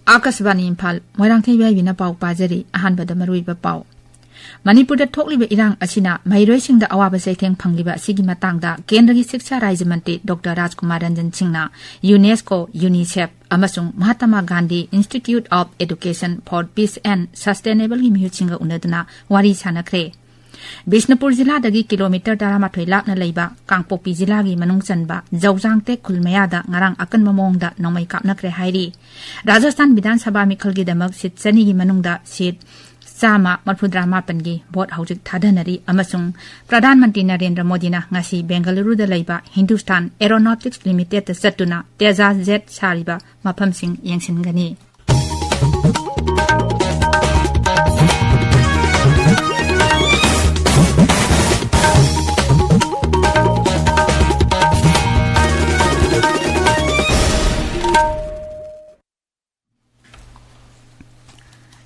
Akasbani Imphal Moirangthei Bina Pau Pajari Ahanbada Maruiba Pau Manipur Tokliba Irang Asina Mairosing the Awaba Seteng Pangliba Sigima Tangda Kendragi Siksha Raizamanti Dr. Rajkumar Ranjan Singna UNESCO UNICEF Amasung Mahatma Gandhi Institute of Education for Peace and Sustainable Muchinga Unadana Wari Sanakre Bishnupur Zilla dagi kilometer Daramatoi Lapna Laiba Kangpopi Zillagi Manung Sanba Zauzangte Kulmayada Ngarang Akan Mamongda Nomai Kapnakre Hairi Rajasthan Bidan Sabha Mikhalgi Damak Sit Sanigi Manungda Sit Sama Marpudra Mapangi Bot Haujik Thadanari Amasung Pradhan Mantri Narendra Modina Ngasi Bengaluru da Laiba Hindustan Aeronautics Limited Satuna Teza Z Sariba Mapam Sing Yangsingani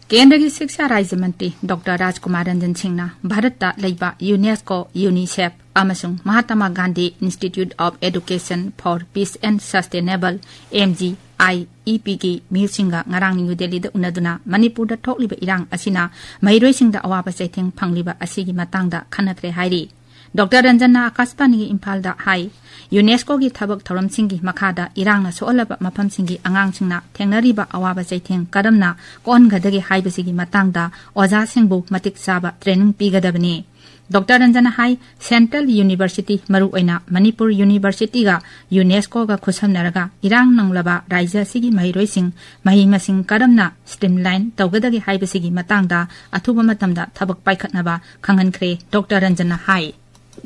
Kendragi Siksha Raizamanti Dr. Rajkumar Ranjan Singna Bharata Laiba UNESCO UNICEF Amasung Mahatma Gandhi Institute of Education for Peace and Sustainable M.Ibehaibi ki Milsinga Ngarang New Delhi da Unaduna Manipur da Tokliba Irang Asina Mairosing da Awaba Seteng Pangliba Asigi Matangda Khanakre Hairi Dr. Ranjana Akasbani Imphal da Hai UNESCO gi Thabak Thoram Singhi Makada Irangna Soolaba Mapam Singhi Angang Singna Tengnariba Awaba Seteng Kadamna Kon Gadagi Haibasigi Matangda Oza Singbu Matik Saba Training Pigadabani Dr. Ranjana Hai Central University Maru Oina Manipur University ga UNESCO ga Khusamnaraga Irang Nanglaba Raija Sigi Mairosing Mahimasing Kadamna Streamline Tawgadagi Haibasigi Matangda Athuba Matamda Thabak Paikhatnaba Khangankre Dr. Ranjana Hai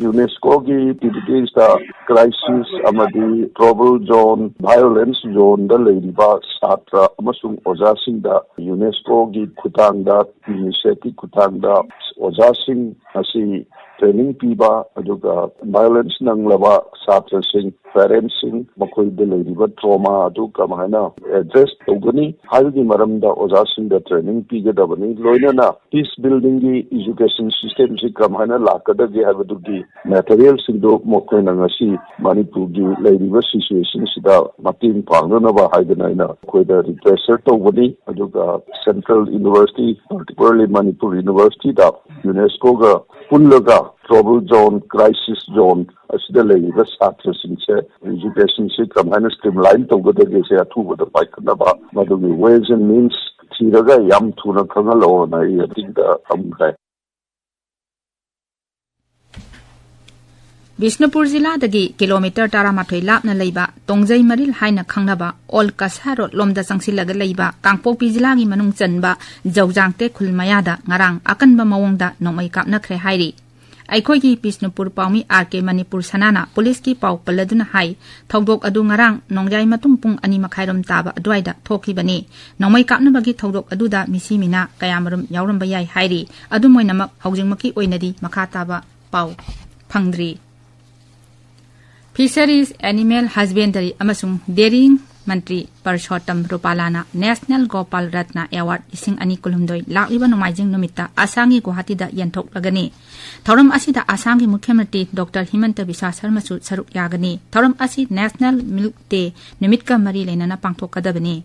UNESCO की activities दा crisis amadi trouble zone violence zone da leiba satra amasung oja sing da UNESCO की khutang da initiative khutang da oja sing asi training piba aduga violence nanglaba satra sing parents sing makoi de leiba trauma adu kamana address togani haigi maramda oja sing da training piga da bani loinana peace building gi education system si kamana lakada ge habadu gi material sindo mokoi nangasi Manipur gi leiba situation sida matin pangnana ba haidana ina koi da repressor togani aduga Central University particularly Manipur University da UNESCO ga pullaga trouble zone crisis zone asida leiba satra singse education si kamana streamline togada ge se athu da paikana ba madugi ways and means thiraga yam thuna khangalo na I think da amkai Bishnupur Zilla dagi kilometer Taramatoi Lapna Laiba Tongjai Maril Haina Khangnaba Ol Kasharot Lomda Sangsilaga Laiba Kangpopi Zillagi Manung Chanba Zauzangte Khulmayada Ngarang Akanba Mawongda Nomai Kapnakre Hairi Aikhoigi Bishnupur Paumi RK Manipur Sanana Police ki Pau Paladuna Hai Thaudok adu Ngarang Nongjai Matung Pung Ani Makhairam Taba Adwaida Thokibani Nomai Kapnabagi Thaudok aduda Misimina Kayamarum Yauramba Yai Hairi Adu Moinamak Haujingmaki Oinadi Makha Taba Pau Phangdri Fisheries Animal Husbandry Amasung Dairying Mantri Parshottam Rupalana National Gopal Ratna Award Ising Ani Kulumdoi Lakliba Nomaijing Numita Asangi Guwahati da Yantok Lagani Thoram Asida Asangi Mukhyamantri Dr. Himanta Biswa Sarma su Saruk Yagani Thoram Asi National Milk Day Numitka Mari Lainana Pangthokadabani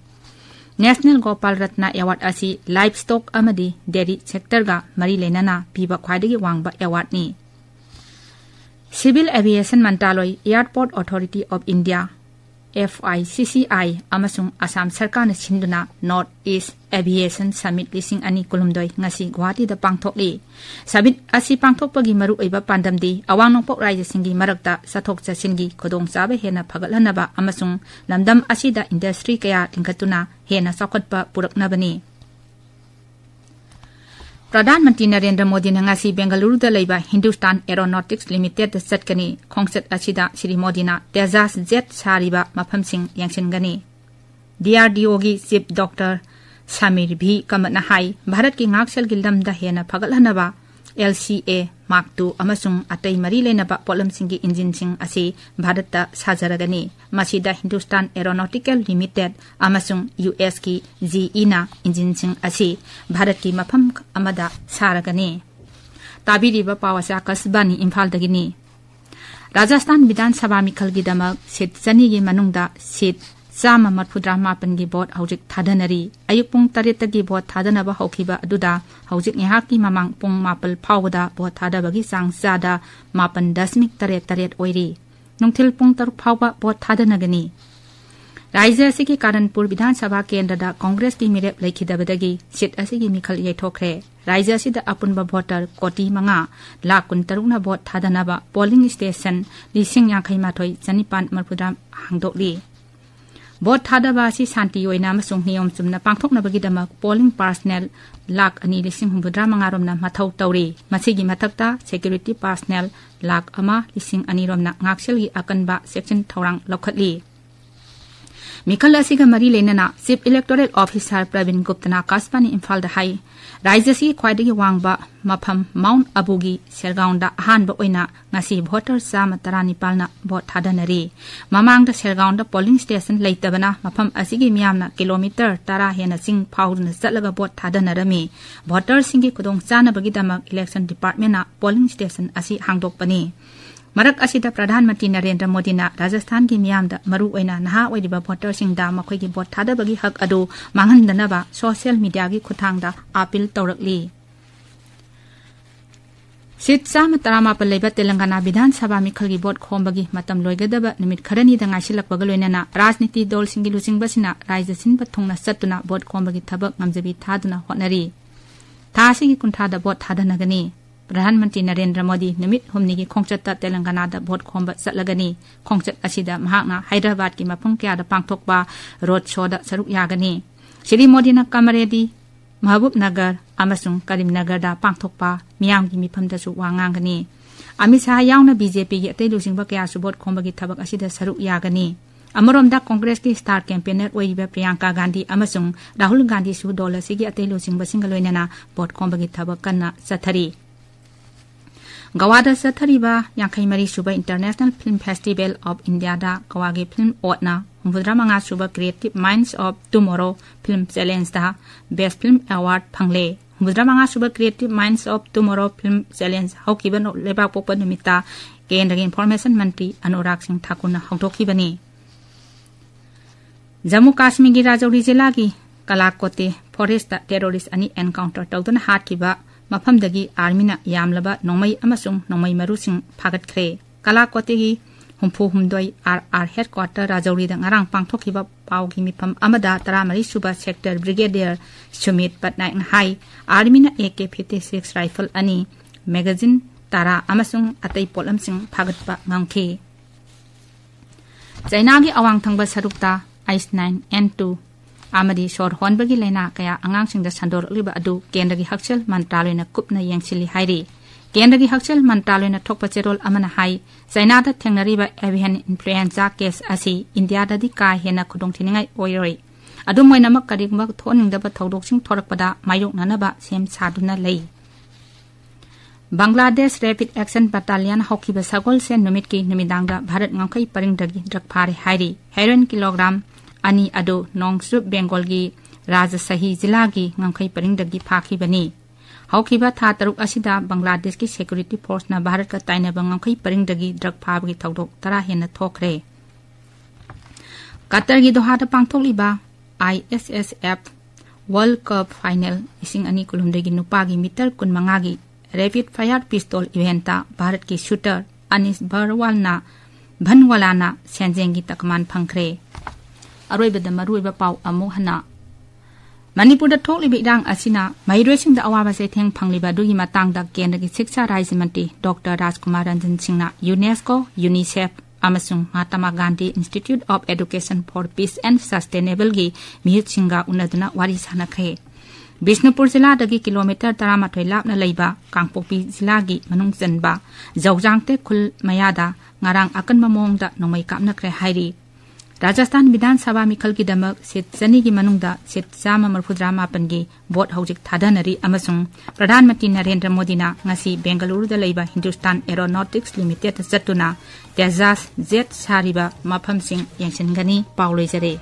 National Gopal Ratna Award Asi Livestock Amadi Dairy Sector ga Mari Lainana Piba Khwaidagi Wangba Award ni Civil Aviation Mantraloi Airport Authority of India FICCI amasung Assam Sarkarna Sinduna North East Aviation Summit Lising Ani Kulumdoi ngasi Guwahati da pangthokli Summit asi pangthokpagi maru oiba pandamdi awang nongpok raija singi marakta sathok chasingi khodong chaba hena phagatlanaba amasung lamdam asida industry kaya tingkatuna hena sakhatpa puraknabani Pradhan Mantri Narendra Modi ngasi Bengaluru da Laiba Hindustan Aeronautics Limited da Satkani Khongset asida Shri Modi na Tejas Jet Sariba Mafam Sing Yangsingani DRDO gi Chief Dr. Samir B. Kamatna Hai Bharat ki Ngaksel gi lamda hena phagatlanaba LCA Mark II amasung atai mari lenaba polam singi engine sing asi Bharatta sajaragani masida Hindustan Aeronautical Limited amasung US ki GE na engine sing asi Bharat ki mafam amada saragani tabiriba pawasa kasbani Imphal dagini Rajasthan Vidhan Sabha Mikhalgi damak sit chani gi manungda sit Sama Marpudra Mapangi Bot Haujik Tadanari, Ayupung Taritagi Bot Tadanaba Hokiba Aduda, Haujik Nihaki Mamang Pung Mapel Powda, Bot Tadabagi Sang Sada, Mapan Dasmik Taret Oiri, Nungtil Pung Tar Powba Bot Tadanagani. Raija Siki Karanpur Vidhan Sabha Kendra Congress ki Mirep Laikidabadagi, Sit Asigi Mikal Yetokre, Raija Sida Apunba Voter, Koti Manga, Lakun Taruna Bot Tadanaba, Polling Station, Lising Yakai Matoi, Zanipan Marpudra Hangdokli. Bot Tadaba si Santi Yoina Masung Niom Sumna Pangtok na Bagidama, Polling Personnel, Lak Ani Lising Humbudra Mangarom na Matau Tauri, Masigi Matakta, Security Personnel, Lak Ama, Lising Anirom na Ngakshali Akanba, Section Taurang Lokatli. Mikal asiga mari lenana Chief Electoral Officer Pravin Guptana Kaspani Imphal da hai Raija si khwaidagi wangba mafam Mount Abugi Sergaunda ahanba oina ngasi voter sama 19 na vote thadanari mamangda Sergaunda polling station leitabana mafam asigi miyamna kilometer 10 hena sing phaudna chatlaga vote thadanarami voter singi kudong chana bagi damak election department na polling station asi hangdokpani Marak asida Pradhan Mantri Narendra Modi na Rajasthan ki miyamda maru oina naha oidiba voter singda makhoi ki vote thadabagi hak adu manghandanaba social media gi khuthangda appeal tawrakli Sit sama tarama palaiba Telangana Vidhan Sabha Mikhal gi vote khombagi matam loigadaba nimit kharani da ngaisilakbaga loinana rajniti dol singi lusingbasina raija sinba thongna satuna vote khombagi thabak ngamjabi thaduna hotnari thasi gi kunthada vote thadanagani Pradhanmantri Narendra Modi Nimit Humnigi Khongchatta Telangana da vote khomba satlagani Khongchat asida mahakna Hyderabad ki mapung kya da pangthokba road show da saruk yagani Shri Modi na Kamaredi Mahabub Nagar amasung Karimnagar da pangthokpa miyam gi mifam da su wangangani Amisa yauna BJP gi atei lusingba kya su vote khomba gi thabak asida saruk yagani Amarom Congress ki star campaigner oiba Priyanka Gandhi amasung Rahul Gandhi su dola sigi atei lusingba singaloinana vote khomba gi thabak kanna sathari Gawada Sathariba Yankai Mari Suba International Film Festival of India da Kawagi Film Otna Humvudra Manga Suba Creative Minds of Tomorrow Film Challenge da Best Film Award Phangle Humvudra Manga Suba Creative Minds of Tomorrow Film Challenge Haukiban Leba Popa Numita Kendra Information Mantri Anurag Singh Thakur na Hautokibani Jammu Kashmir gi Rajouri Jilla gi Kalakote Forest da terrorist ani encounter tawduna hatkiba Mafamdagi Armina Yamlaba Nomai Amasung Nomai Marusing Pagatkre Kalakotegi Humpu Humdoi RR Headquarter Rajouri da ngarang pangthokiba paugi mifam amada taramari suba sector brigadier Sumit Patnaik Hai Armina AK-56 rifle ani magazine tara amasung atai polamsing phagatpa ngangkhe Chainagi awang thangba sarukta Ice 9 N2 Amadi Shor Honbagi Lena Kaya Angang Sing da Sandor Liba Adu Kendagi Hakchal Mantraloina Kupna Yangsili Hairi Kendagi Hakchal Mantraloina Thokpa Cherol Amana Hai Zainada Thengnariba Avian Influenza Case Asi India da di ka hena khudong thiningai oiroi Adu moinamak karigma thoningdaba thodok sing thorakpada mayok nanaba sem saduna lei Bangladesh Rapid Action Battalion Hokiba Sagol Sen Numit ki Numidangda Bharat Ngangkai Paringdagi Drakphare Hairi Heroin kilogram Ani Ado Nongsrup Bengal gi Rajshahi Jilla gi Ngangkai Paringdagi Phaki Bani Haukiba Tha Taruk Asida Bangladesh ki Security Force na Bharat ka Taina Ngangkai Paringdagi Drug Phagi Thodok Tara hena thokre Qatar gi Doha da pangthokliba ISSF World Cup Final ising ani kulumdagi nupagi meter kun mangagi Rapid Fire Pistol eventa Bharat ki shooter Anis Bhanwala Senjengi takman phangkre Aroibada maruiba pau amu hana Manipur da thokliba irang asina mairosing da awaba se theng phangliba dugi matang da kendagi shiksha raijimanti Dr. Rajkumar Ranjan Singh na UNESCO UNICEF amasung Mahatma Gandhi Institute of Education for Peace and Sustainable gi mihit singha unaduna wari sanakhe Bishnupur Jilla dagi kilometer 13 lapna leiba Kangpokpi Jilla gi manung janba Jaujangte khul mayada ngarang akan mamong da nomai kapna kre hairi Rajasthan Vidhan Sabha Mikhal ki damak sit jani gi manungda sit sama marfudra mapan gi vote haujik thadanari amasung Pradhan Mantri Narendra Modi na ngasi Bengaluru da leiba Hindustan Aeronautics Limited zatuna Tejas Jet sariba mafam sing yangsingani pauloi jare